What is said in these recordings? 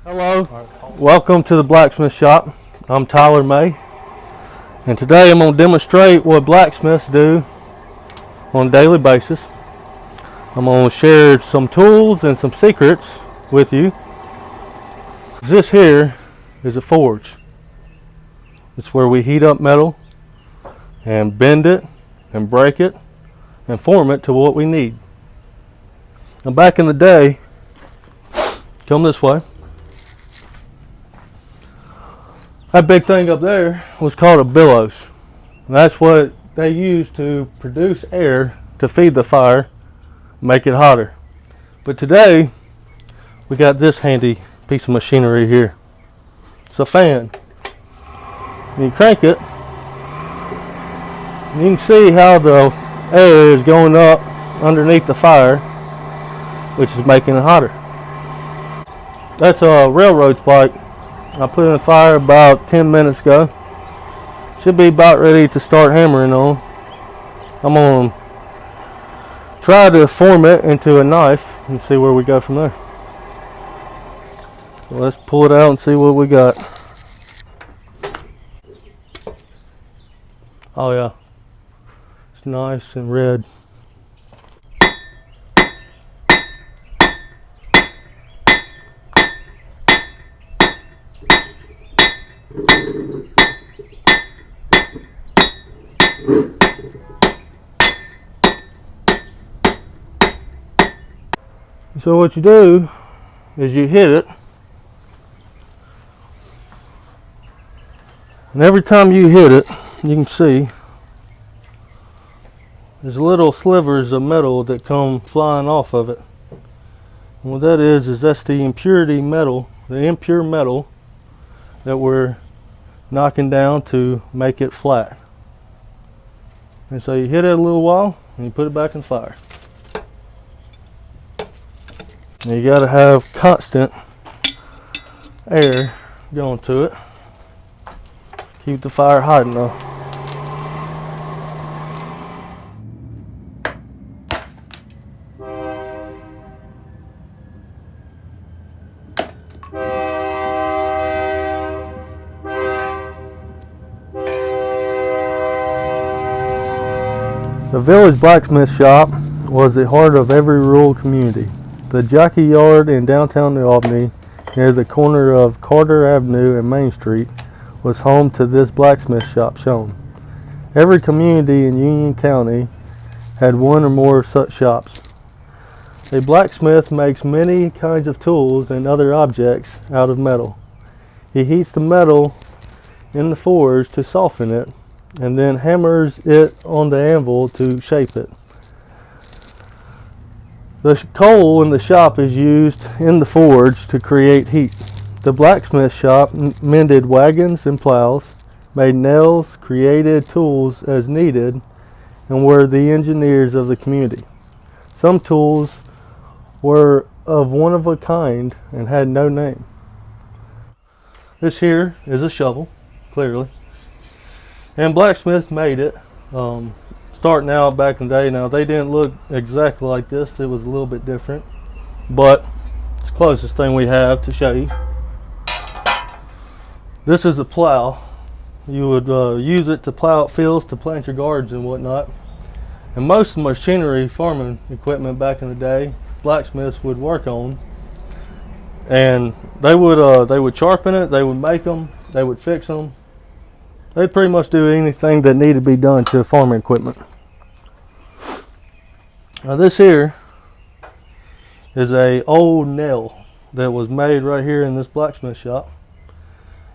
Hello, welcome to the Blacksmith Shop. I'm Tyler May, and today I'm going to demonstrate what blacksmiths do on a daily basis. I'm going to share some tools and some secrets with you. This here is a forge. It's where we heat up metal and bend it and break it and form it to what we need. Now back in the day, come this way. That big thing up there was called a bellows. And that's what they used to produce air to feed the fire, make it hotter. But today, we got this handy piece of machinery here. It's a fan. You crank it, and you can see how the air is going up underneath the fire, which is making it hotter. That's a railroad spike. I put in the fire about 10 minutes ago. Should be about ready to start hammering on. I'm going to try to form it into a knife and see where we go from there. So let's pull it out and see what we got. Oh yeah, it's nice and red. So what you do is you hit it, and every time you hit it, you can see there's little slivers of metal that come flying off of it. And what that is that's the impure metal that we're knocking down to make it flat. And so you hit it a little while and you put it back in the fire. And you got to have constant air going to it. Keep the fire hot enough. The village blacksmith shop was the heart of every rural community. The Jockey Yard in downtown New Albany, near the corner of Carter Avenue and Main Street, was home to this blacksmith shop shown. Every community in Union County had one or more such shops. A blacksmith makes many kinds of tools and other objects out of metal. He heats the metal in the forge to soften it, and then hammers it on the anvil to shape it. The coal in the shop is used in the forge to create heat. The blacksmith shop mended wagons and plows, made nails, created tools as needed, and were the engineers of the community. Some tools were of one of a kind and had no name. This here is a shovel, clearly. And blacksmiths made it. Starting out back in the day, now they didn't look exactly like this. It was a little bit different, but it's the closest thing we have to show you. This is a plow. You would use it to plow out fields, to plant your gardens and whatnot. And most of the machinery, farming equipment back in the day, blacksmiths would work on. And they would sharpen it, they would make them, they would fix them. They'd pretty much do anything that needed to be done to farming equipment. Now this here is a old nail that was made right here in this blacksmith shop.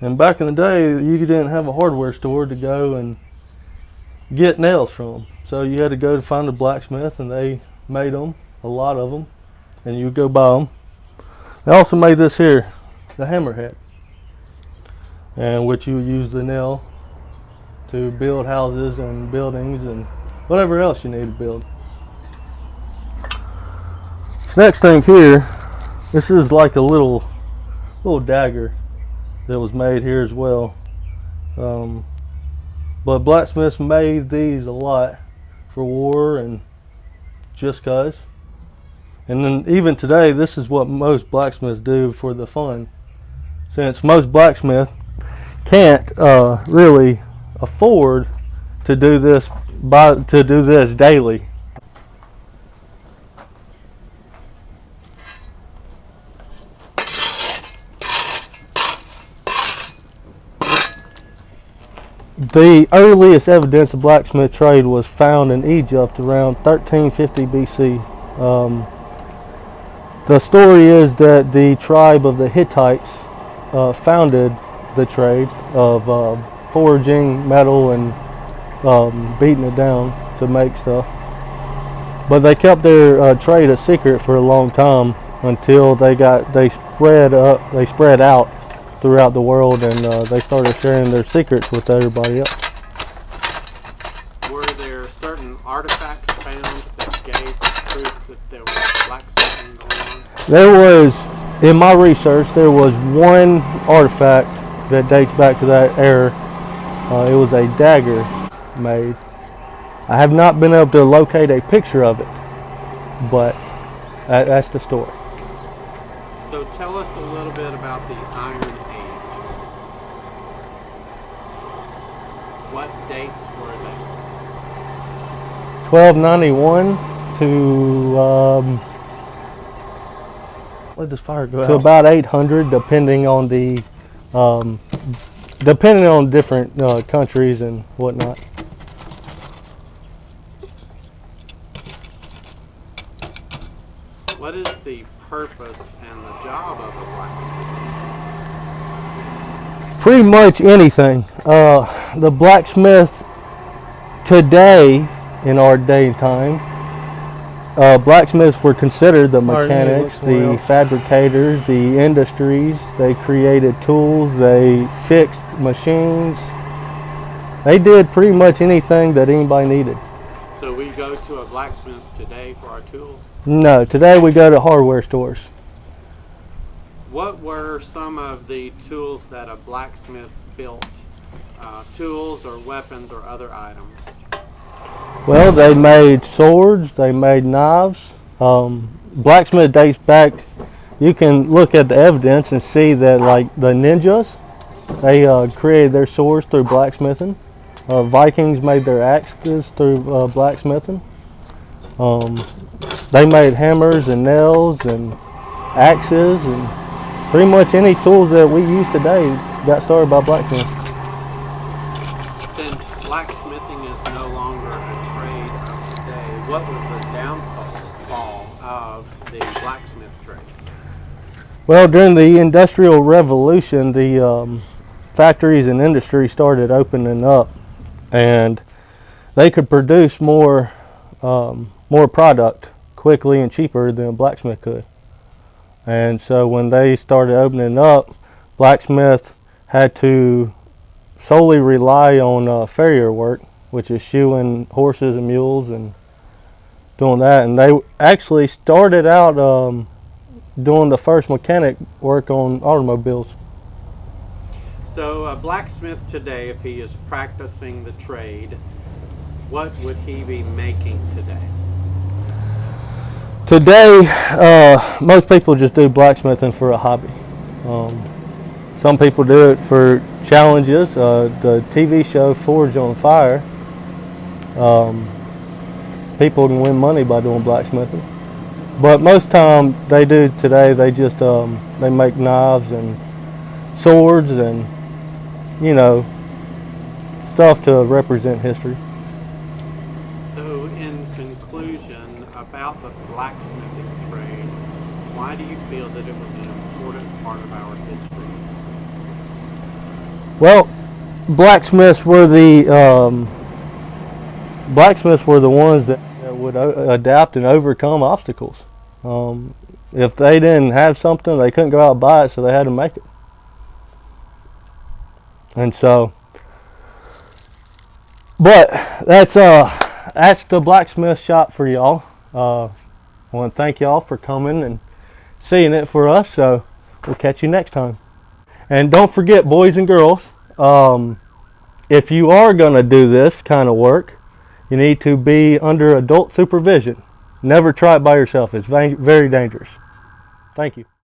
And back in the day, you didn't have a hardware store to go and get nails from. So you had to go to find a blacksmith, and they made them, a lot of them, and you would go buy them. They also made this here, the hammerhead, and which you would use the nail to build houses and buildings and whatever else you need to build. This next thing here, this is like a little dagger that was made here as well. But blacksmiths made these a lot for war and just cause. And then even today, this is what most blacksmiths do for the fun. since most blacksmiths can't really afford to do this daily. The earliest evidence of blacksmith trade was found in Egypt around 1350 BC. The story is that the tribe of the Hittites founded the trade of forging metal and beating it down to make stuff. But they kept their trade a secret for a long time until they spread out throughout the world, and they started sharing their secrets with everybody else. Were there certain artifacts found that gave proof that there was blacksmithing going on? There was, in my research, there was one artifact that dates back to that era. It was a dagger made. I have not been able to locate a picture of it, but that's the story. So tell us a little bit about the Iron Age. What dates were they? 1291 to where does fire go out? To about 800, depending on the different countries and whatnot. What is the purpose and the job of a blacksmith? Pretty much anything. The blacksmith today, in our day and time, blacksmiths were considered the mechanics, the fabricators, the industries. They created tools, they fixed machines. They did pretty much anything that anybody needed. So we go to a blacksmith today for our tools? No, today we go to hardware stores. What were some of the tools that a blacksmith built? Tools or weapons or other items? Well, they made swords, they made knives. Blacksmith dates back, you can look at the evidence and see that, like the ninjas, they created their swords through blacksmithing. Vikings made their axes through blacksmithing. They made hammers and nails and axes, and pretty much any tools that we use today got started by blacksmiths. Since blacksmithing is no longer a trade of today, what was the downfall of the blacksmith trade? Well, during the Industrial Revolution, the factories and industry started opening up, and they could produce more product quickly and cheaper than a blacksmith could. And so when they started opening up, blacksmiths had to solely rely on farrier work, which is shoeing horses and mules and doing that. And they actually started out doing the first mechanic work on automobiles. So a blacksmith today, if he is practicing the trade, what would he be making today? Today, most people just do blacksmithing for a hobby. Some people do it for challenges. The TV show Forged on Fire, people can win money by doing blacksmithing. But most time they do today, they just they make knives and swords and, you know, stuff to represent history. So in conclusion about the blacksmithing trade, why do you feel that it was an important part of our history? Well, blacksmiths were the ones that would adapt and overcome obstacles. If they didn't have something, they couldn't go out and buy it, so they had to make it. And so, but that's the blacksmith shop for y'all. I want to thank y'all for coming and seeing it for us. So we'll catch you next time. And don't forget, boys and girls, if you are going to do this kind of work, you need to be under adult supervision. Never try it by yourself. It's very dangerous. Thank you.